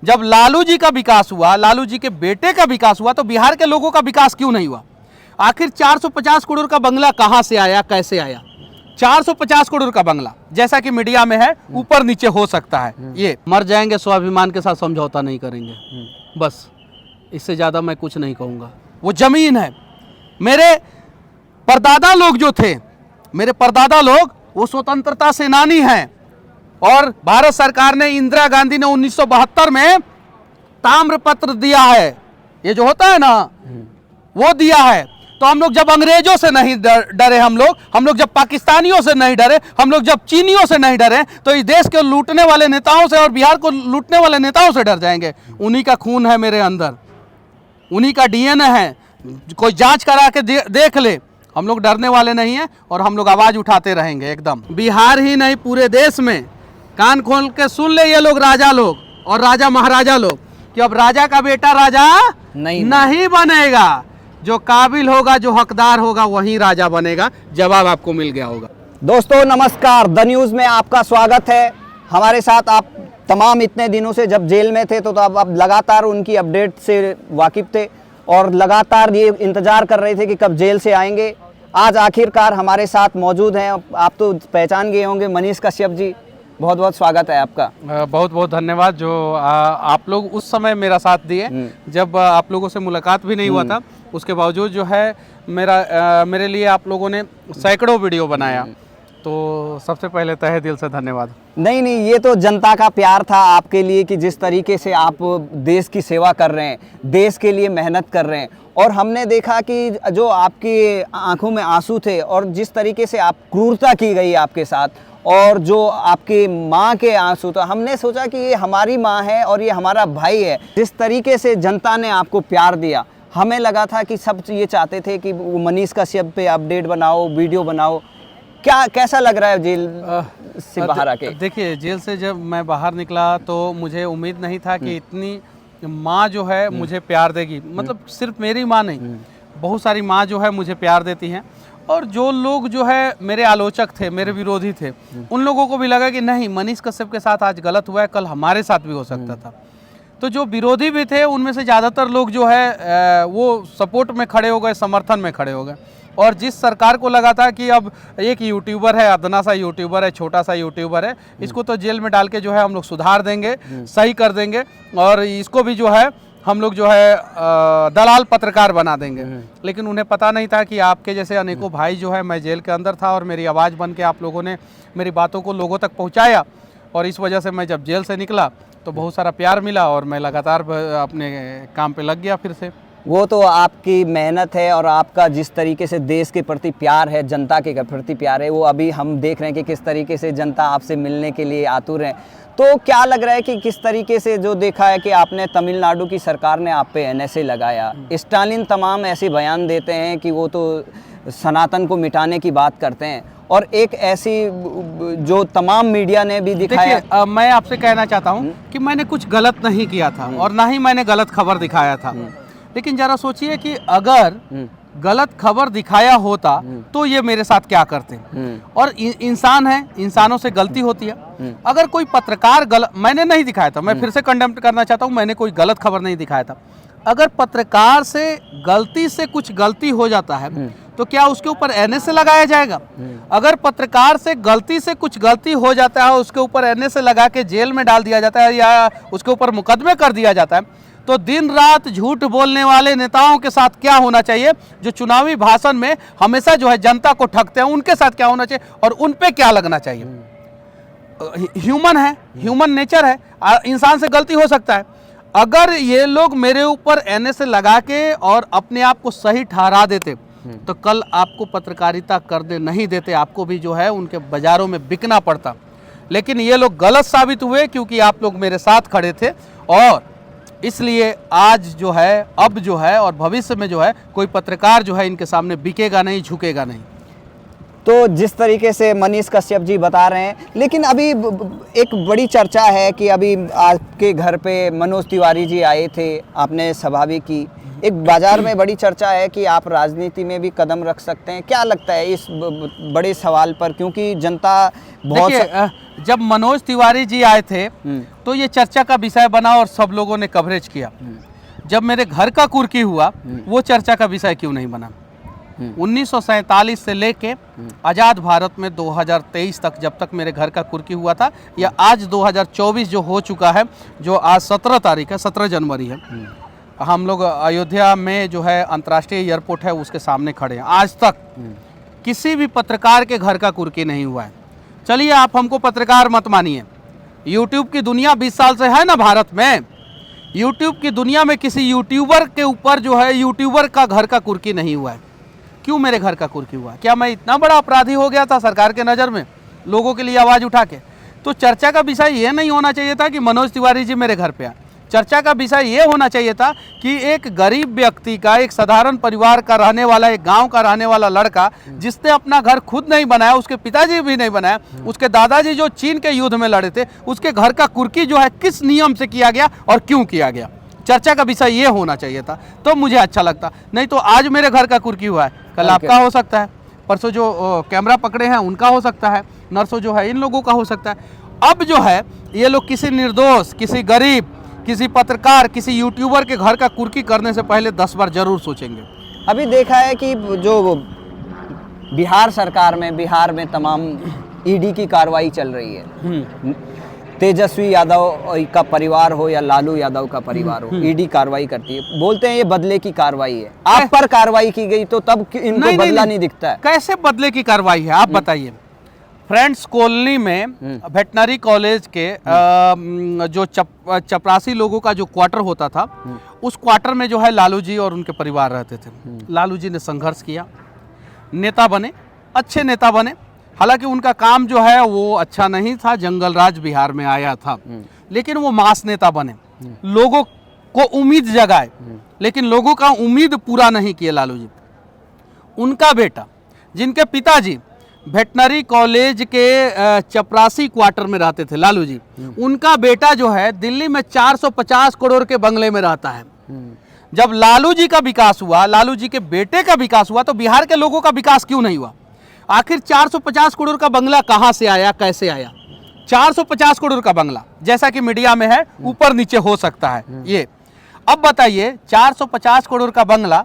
जब लालू जी का विकास हुआ, लालू जी के बेटे का विकास हुआ, तो बिहार के लोगों का विकास क्यों नहीं हुआ? आखिर 450 करोड़ का बंगला कहां से आया, कैसे आया? 450 करोड़ का बंगला, जैसा कि मीडिया में है, ऊपर नीचे हो सकता है। ये मर जाएंगे, स्वाभिमान के साथ समझौता नहीं करेंगे, बस इससे ज्यादा मैं कुछ नहीं कहूंगा। वो जमीन है। मेरे परदादा लोग जो थे, मेरे परदादा लोग वो स्वतंत्रता सेनानी हैं, और भारत सरकार ने, इंदिरा गांधी ने 1972 में ताम्रपत्र दिया है, ये जो होता है ना, वो दिया है। तो हम लोग जब अंग्रेजों से नहीं डरे, हम लोग जब पाकिस्तानियों से नहीं डरे, हम लोग जब चीनियों से नहीं डरे, तो इस देश के लूटने वाले नेताओं से और बिहार को लूटने वाले नेताओं से डर जाएंगे? उन्हीं का खून है मेरे अंदर, उन्हीं का डीएनए है। कोई जांच करा के देख ले, हम लोग डरने वाले नहीं हैं, और हम लोग आवाज उठाते रहेंगे एकदम। बिहार ही नहीं, पूरे देश में कान खोल के सुन ले ये लोग, राजा लोग और राजा महाराजा लोग, कि अब राजा का बेटा राजा नहीं बनेगा। जो काबिल होगा, जो हकदार होगा, वही राजा बनेगा। जवाब आपको मिल गया होगा। दोस्तों नमस्कार, द न्यूज़ में आपका स्वागत है। हमारे साथ आप तमाम इतने दिनों से जब जेल में थे तो आप लगातार उनकी अपडेट से वाकिफ थे और लगातार ये इंतज़ार कर रहे थे कि कब जेल से आएंगे। आज आखिरकार हमारे साथ मौजूद हैं। आप तो पहचान गए होंगे, मनीष कश्यप जी, बहुत बहुत स्वागत है आपका। बहुत बहुत धन्यवाद जो आप लोग उस समय मेरा साथ दिए, जब आप लोगों से मुलाकात भी नहीं हुआ था। उसके बावजूद जो है मेरे लिए आप लोगों ने सैकड़ों वीडियो बनाया, तो सबसे पहले तहे दिल से धन्यवाद। नहीं, ये तो जनता का प्यार था आपके लिए कि जिस तरीके से आप देश की सेवा कर रहे हैं, देश के लिए मेहनत कर रहे हैं, और हमने देखा कि जो आपकी आंखों में आंसू थे और जिस तरीके से आप क्रूरता की गई आपके साथ, और जो आपकी माँ के आंसू, तो हमने सोचा कि ये हमारी माँ है और ये हमारा भाई है। जिस तरीके से जनता ने आपको प्यार दिया, हमें लगा था कि सब ये चाहते थे कि मनीष कश्यप पे अपडेट बनाओ, वीडियो बनाओ। कैसा लग रहा है जेल से बाहर आके? देखिए, जेल से जब मैं बाहर निकला तो मुझे उम्मीद नहीं था कि इतनी माँ जो है मुझे प्यार देगी। मतलब सिर्फ मेरी माँ नहीं, बहुत सारी माँ जो है मुझे प्यार देती हैं। और जो लोग जो है मेरे आलोचक थे, मेरे विरोधी थे, उन लोगों को भी लगा कि नहीं, मनीष कश्यप के साथ आज गलत हुआ है, कल हमारे साथ भी हो सकता था। तो जो विरोधी भी थे, उनमें से ज़्यादातर लोग जो है वो सपोर्ट में खड़े हो गए, समर्थन में खड़े हो गए। और जिस सरकार को लगा था कि अब एक यूट्यूबर है, अदना सा यूट्यूबर है, छोटा सा यूट्यूबर है, इसको तो जेल में डाल के जो है हम लोग सुधार देंगे, सही कर देंगे, और इसको भी जो है हम लोग जो है दलाल पत्रकार बना देंगे। लेकिन उन्हें पता नहीं था कि आपके जैसे अनेकों भाई जो है, मैं जेल के अंदर था और मेरी आवाज़ बन के आप लोगों ने मेरी बातों को लोगों तक पहुंचाया, और इस वजह से मैं जब जेल से निकला तो बहुत सारा प्यार मिला और मैं लगातार अपने काम पे लग गया फिर से। वो तो आपकी मेहनत है और आपका जिस तरीके से देश के प्रति प्यार है, जनता के प्रति प्यार है, वो अभी हम देख रहे हैं कि किस तरीके से जनता आपसे मिलने के लिए आतुर है। तो क्या लग रहा है कि किस तरीके से जो देखा है कि आपने तमिलनाडु की सरकार ने आप पे एनएसए लगाया, स्टालिन तमाम ऐसे बयान देते हैं कि वो तो सनातन को मिटाने की बात करते हैं, और एक ऐसी जो तमाम मीडिया ने भी दिखाया। मैं आपसे कहना चाहता हूँ कि मैंने कुछ गलत नहीं किया था और ना ही मैंने गलत खबर दिखाया था। लेकिन जरा सोचिए कि अगर गलत खबर दिखाया होता तो ये मेरे साथ क्या करते। और इंसान है, इंसानों से गलती होती है। अगर कोई पत्रकार मैंने नहीं दिखाया था, मैं फिर से कंडेम करना चाहता हूँ, मैंने कोई गलत खबर नहीं दिखाया था। अगर पत्रकार से गलती से कुछ गलती हो जाता है तो क्या उसके ऊपर एनएसए लगाया जाएगा? अगर पत्रकार से गलती से कुछ गलती हो जाता है, उसके ऊपर एनएसए लगा के जेल में डाल दिया जाता है या उसके ऊपर मुकदमे कर दिया जाता है, तो दिन रात झूठ बोलने वाले नेताओं के साथ क्या होना चाहिए, जो चुनावी भाषण में हमेशा जो है जनता को ठगते हैं, उनके साथ क्या होना चाहिए और उन पे क्या लगना चाहिए? ह्यूमन है, ह्यूमन नेचर है, इंसान से गलती हो सकता है। अगर ये लोग मेरे ऊपर एनएसए लगा के और अपने आप को सही ठहरा देते तो कल आपको पत्रकारिता करने नहीं देते, आपको भी जो है उनके बाजारों में बिकना पड़ता। लेकिन ये लोग गलत साबित हुए क्योंकि आप लोग मेरे साथ खड़े थे, और इसलिए आज जो है, अब जो है और भविष्य में जो है, कोई पत्रकार जो है इनके सामने बिकेगा नहीं, झुकेगा नहीं। तो जिस तरीके से मनीष कश्यप जी बता रहे हैं, लेकिन अभी एक बड़ी चर्चा है कि अभी आपके घर पे मनोज तिवारी जी आए थे, आपने सभा भी की। एक बाजार में बड़ी चर्चा है कि आप राजनीति में भी कदम रख सकते हैं। क्या लगता है इस बड़े सवाल पर, क्योंकि जनता बहुत जब मनोज तिवारी जी आए थे तो ये चर्चा का विषय बना और सब लोगों ने कवरेज किया। जब मेरे घर का कुर्की हुआ वो चर्चा का विषय क्यों नहीं बना? 1947 से लेके आज़ाद भारत में 2023 तक, जब तक मेरे घर का कुर्की हुआ था, या आज 2024 जो हो चुका है, जो आज 17 तारीख है, 17 जनवरी है, हम लोग अयोध्या में जो है अंतर्राष्ट्रीय एयरपोर्ट है उसके सामने खड़े हैं, आज तक किसी भी पत्रकार के घर का कुर्की नहीं हुआ है। चलिए आप हमको पत्रकार मत मानिए, यूट्यूब की दुनिया 20 साल से है ना भारत में, यूट्यूब की दुनिया में किसी यूट्यूबर के ऊपर जो है यूट्यूबर का घर का कुर्की नहीं हुआ है। क्यों मेरे घर का कुर्की हुआ? क्या मैं इतना बड़ा अपराधी हो गया था सरकार के नज़र में, लोगों के लिए आवाज़ उठा के? तो चर्चा का विषय ये नहीं होना चाहिए था कि मनोज तिवारी जी मेरे घर पे आए। चर्चा का विषय ये होना चाहिए था कि एक गरीब व्यक्ति का, एक साधारण परिवार का रहने वाला, एक गांव का रहने वाला लड़का जिसने अपना घर खुद नहीं बनाया, उसके पिताजी भी नहीं बनाया, उसके दादाजी जो चीन के युद्ध में लड़े थे, उसके घर का कुर्की जो है किस नियम से किया गया और क्यों किया गया, चर्चा का विषय ये होना चाहिए था, तो मुझे अच्छा लगता। नहीं तो आज मेरे घर का कुर्की हुआ है, कल आपका हो सकता है, परसों जो कैमरा पकड़े हैं उनका हो सकता है, नरसों जो है इन लोगों का हो सकता है। अब जो है ये लोग किसी निर्दोष, किसी गरीब, किसी पत्रकार, किसी यूट्यूबर के घर का कुर्की करने से पहले 10 बार जरूर सोचेंगे। अभी देखा है कि जो बिहार सरकार में, बिहार में तमाम ईडी की कार्रवाई चल रही है। तेजस्वी यादव का परिवार हो या लालू यादव का परिवार हो, ईडी कार्रवाई करती है, बोलते हैं ये बदले की कार्रवाई है। आप पर कार्रवाई की गई तो तब इनको बदला नहीं दिखता है। कैसे बदले की कार्रवाई है आप बताइए? फ्रेंड्स कॉलोनी में वेटनरी कॉलेज के जो चपरासी लोगों का जो क्वार्टर होता था, उस क्वार्टर में जो है लालू जी और उनके परिवार रहते थे। लालू जी ने संघर्ष किया, नेता बने, अच्छे नेता बने। हालांकि उनका काम जो है वो अच्छा नहीं था, जंगल राज बिहार में आया था, लेकिन वो मास नेता बने, लोगों को उम्मीद जगाए, लेकिन लोगों का उम्मीद पूरा नहीं किए लालू जी। उनका बेटा, जिनके पिताजी वेटनरी कॉलेज के चपरासी क्वार्टर में रहते थे लालू जी, उनका बेटा जो है दिल्ली में 450 करोड़ के बंगले में रहता है। जब लालू जी का विकास हुआ, लालू जी के बेटे का विकास हुआ, तो बिहार के लोगों का विकास क्यों नहीं हुआ? आखिर 450 करोड़ का बंगला कहां से आया, कैसे आया? 450 करोड़ का बंगला, जैसा कि मीडिया में है, ऊपर नीचे हो सकता है ये। अब बताइए 450 करोड़ का बंगला,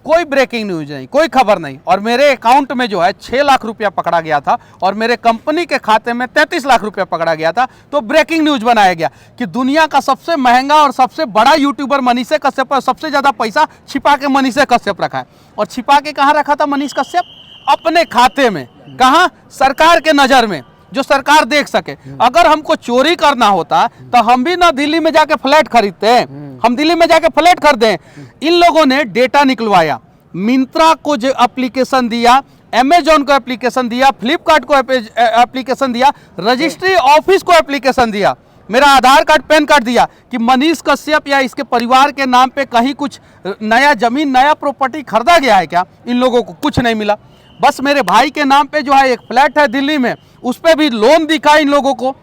कोई ब्रेकिंग न्यूज नहीं, कोई खबर नहीं, और मेरे अकाउंट में जो है 6 लाख रुपया पकड़ा गया था और मेरे कंपनी के खाते में 33 लाख रुपया पकड़ा गया था। तो ब्रेकिंग न्यूज बनाया गया कि दुनिया का सबसे महंगा और सबसे बड़ा यूट्यूबर मनीष कश्यप पर सबसे ज्यादा पैसा छिपा के मनीष कश्यप रखा है। और छिपा के कहाँ रखा था मनीष कश्यप? अपने खाते में। कहाँ? सरकार के नजर में, जो सरकार देख सके। अगर हमको चोरी करना होता तो हम भी ना दिल्ली में जाके फ्लैट खरीदते हैं, हम दिल्ली में जाके फ्लैट खरीदे। इन लोगों ने डेटा निकलवाया, मिंत्रा को जो एप्लीकेशन दिया, अमेजॉन को एप्लीकेशन दिया, फ्लिपकार्ट को एप्लीकेशन दिया, रजिस्ट्री ऑफिस को एप्लीकेशन दिया, मेरा आधार कार्ड, पैन कार्ड दिया कि मनीष कश्यप या इसके परिवार के नाम पे कहीं कुछ नया जमीन, नया प्रॉपर्टी खरीदा गया है क्या? इन लोगों को कुछ नहीं मिला। बस मेरे भाई के नाम पे जो है एक फ्लैट है दिल्ली में, उस पर भी लोन दिखा इन लोगों को,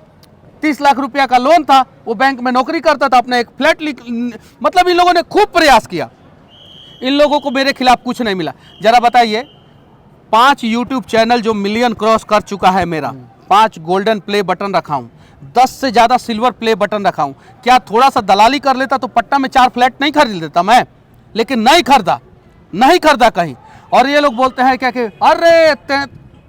30 लाख रुपया का लोन था, वो बैंक में नौकरी करता था, अपना एक फ्लैट मतलब इन लोगों ने खूब प्रयास किया, इन लोगों को मेरे खिलाफ कुछ नहीं मिला। जरा बताइए, 5 यूट्यूब चैनल जो मिलियन क्रॉस कर चुका है मेरा, 5 गोल्डन प्ले बटन रखा हूँ, 10 से ज़्यादा सिल्वर प्ले बटन रखा हूँ, क्या थोड़ा सा दलाली कर लेता तो पटना में 4 फ्लैट नहीं खरीद लेता मैं? लेकिन नहीं खरीदा कहीं। और ये लोग बोलते हैं क्या कि अरे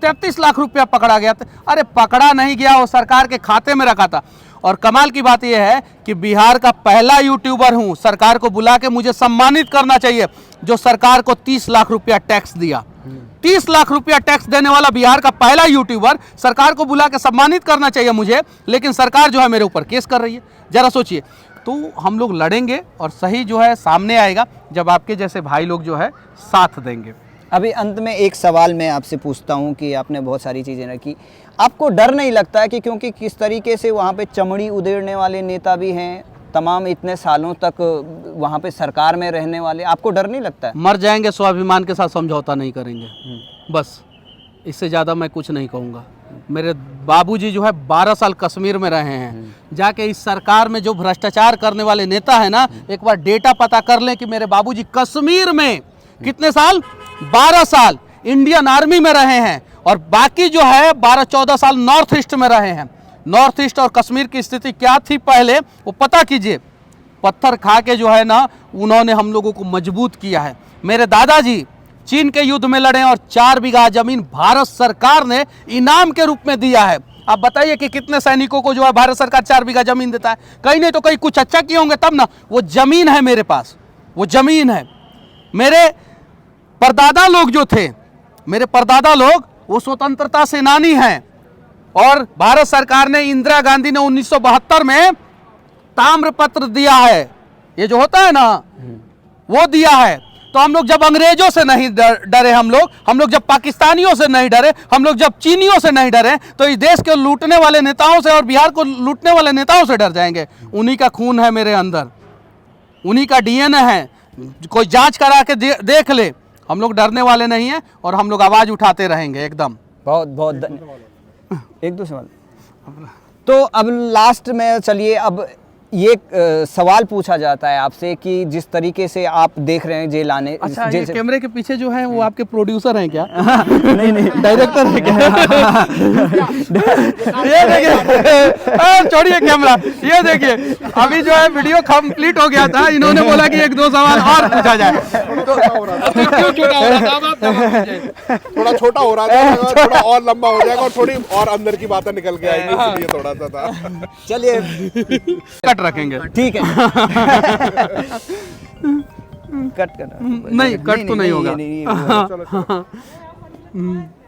33 लाख रुपया पकड़ा गया। अरे पकड़ा नहीं गया, वो सरकार के खाते में रखा था। और कमाल की बात यह है कि बिहार का पहला यूट्यूबर हूं, सरकार को बुला के मुझे सम्मानित करना चाहिए, जो सरकार को 30 लाख रुपया टैक्स दिया। 30 लाख रुपया टैक्स देने वाला बिहार का पहला यूट्यूबर, सरकार को बुला के सम्मानित करना चाहिए मुझे, लेकिन सरकार जो है मेरे ऊपर केस कर रही है। जरा सोचिए। तो हम लोग लड़ेंगे और सही जो है सामने आएगा जब आपके जैसे भाई लोग जो है साथ देंगे। अभी अंत में एक सवाल मैं आपसे पूछता हूं कि आपने बहुत सारी चीज़ें रखी, आपको डर नहीं लगता है कि क्योंकि किस तरीके से वहाँ पे चमड़ी उधेड़ने वाले नेता भी हैं, तमाम इतने सालों तक वहाँ पे सरकार में रहने वाले, आपको डर नहीं लगता है? मर जाएंगे स्वाभिमान के साथ, समझौता नहीं करेंगे बस। इससे ज़्यादा मैं कुछ नहीं कहूँगा। मेरे बाबूजी जो है 12 साल कश्मीर में रहे हैं। जाके इस सरकार में जो भ्रष्टाचार करने वाले नेता है ना, एक बार डेटा पता कर लें कि मेरे बाबूजी कश्मीर में कितने साल, 12 साल इंडियन आर्मी में रहे हैं, और बाकी जो है 12-14 साल नॉर्थ ईस्ट में रहे हैं। नॉर्थ ईस्ट और कश्मीर की स्थिति क्या थी पहले वो पता कीजिए। पत्थर खा के जो है ना उन्होंने हम लोगों को मजबूत किया है। मेरे दादाजी चीन के युद्ध में लड़े और 4 बीघा जमीन भारत सरकार ने इनाम के रूप में दिया है। आप बताइए कि कितने सैनिकों को जो है भारत सरकार 4 बीघा जमीन देता है। कहीं नहीं तो कहीं कुछ अच्छा किए होंगे तब ना। वो जमीन है मेरे पास, वो जमीन है। मेरे परदादा लोग जो थे, मेरे परदादा लोग वो स्वतंत्रता सेनानी हैं, और भारत सरकार ने, इंदिरा गांधी ने 1972 में ताम्रपत्र दिया है। ये जो होता है ना वो दिया है। तो हम लोग जब अंग्रेजों से नहीं डरे, हम लोग जब पाकिस्तानियों से नहीं डरे, हम लोग जब चीनियों से नहीं डरे, तो इस देश के लूटने वाले नेताओं से और बिहार को लूटने वाले नेताओं से डर जाएंगे। उन्हीं का खून है मेरे अंदर, उन्हीं का डीएनए है। कोई जांच करा के देख ले। हम लोग डरने वाले नहीं हैं और हम लोग आवाज उठाते रहेंगे एकदम। बहुत बहुत धन्यवाद। एक दो सवाल तो अब लास्ट में चलिए, अब ये सवाल पूछा जाता है आपसे कि जिस तरीके से आप देख रहे हैं जेल आने, अच्छा, जेल ये से कैमरे के पीछे जो है वो आपके प्रोड्यूसर हैं क्या? नहीं नहीं डायरेक्टर है क्या? ये देखिए, छोड़िए कैमरा, ये देखिए अभी जो है वीडियो कंप्लीट हो गया था। इन्होंने बोला कि 1-2 सवाल और पूछा जाए। तो क्यों छोटा हो रहा था? अब आप जवाब दीजिए। थोड़ा छोटा हो रहा था, थोड़ा और लंबा हो जाएगा और थोड़ी और अंदर की बातें निकल के आएंगी, इसलिए थोड़ा सा था। चलिए कट रखेंगे। ठीक है। कट कर नहीं, कट तो नहीं होगा।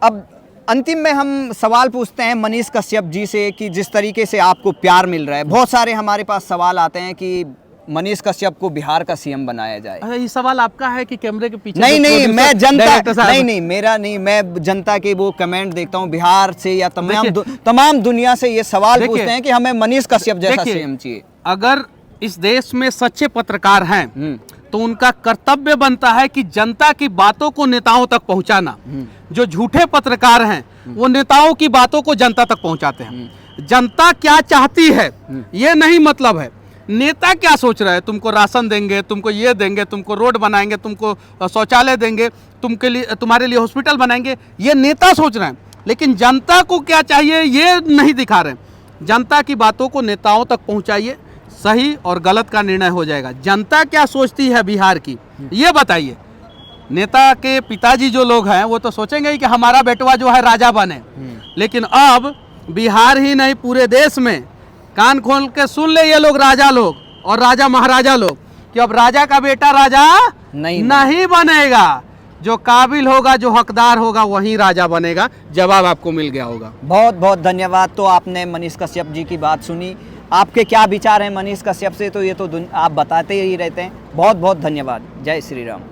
अब अंतिम में हम सवाल पूछते हैं मनीष कश्यप जी से कि जिस तरीके से आपको प्यार मिल रहा है, बहुत सारे हमारे पास सवाल आते हैं कि मनीष कश्यप को बिहार का सीएम बनाया जाए। अच्छा, ये सवाल आपका है कि कैमरे के पीछे? नहीं जो नहीं, producer- मैं जनता, डायरेक्टर साहब- नहीं नहीं, मेरा नहीं, मैं जनता के वो कमेंट देखता हूँ बिहार से या तमाम देखिए- तमाम दुनिया से ये सवाल देखिए- पूछते हैं कि हमें मनीष कश्यप जैसा देखिए, सीएम चाहिए। अगर इस देश में सच्चे पत्रकार हैं तो उनका कर्तव्य बनता है कि जनता की बातों को नेताओं तक पहुंचाना। जो झूठे पत्रकार हैं वो नेताओं की बातों को जनता तक पहुंचाते हैं। जनता क्या चाहती है ये नहीं मतलब है। नेता क्या सोच रहा है, तुमको राशन देंगे, तुमको ये देंगे, तुमको रोड बनाएंगे, तुमको शौचालय देंगे, तुम्हारे लिए हॉस्पिटल बनाएंगे, ये नेता सोच रहे हैं। लेकिन जनता को क्या चाहिए ये नहीं दिखा रहे। जनता की बातों को नेताओं तक पहुंचाइए, सही और गलत का निर्णय हो जाएगा। जनता क्या सोचती है बिहार की ये बताइए। नेता के पिताजी जो लोग हैं वो तो सोचेंगे ही कि हमारा बेटवा जो है राजा बने। लेकिन अब बिहार ही नहीं पूरे देश में कान खोल के सुन ले ये लोग, राजा लोग और राजा महाराजा लोग, कि अब राजा का बेटा राजा नहीं बनेगा। जो काबिल होगा, जो हकदार होगा वही राजा बनेगा। जवाब आपको मिल गया होगा। बहुत बहुत धन्यवाद। तो आपने मनीष कश्यप जी की बात सुनी, आपके क्या विचार हैं मनीष कश्यप से, तो ये तो आप बताते ही रहते हैं। बहुत बहुत धन्यवाद। जय श्री राम।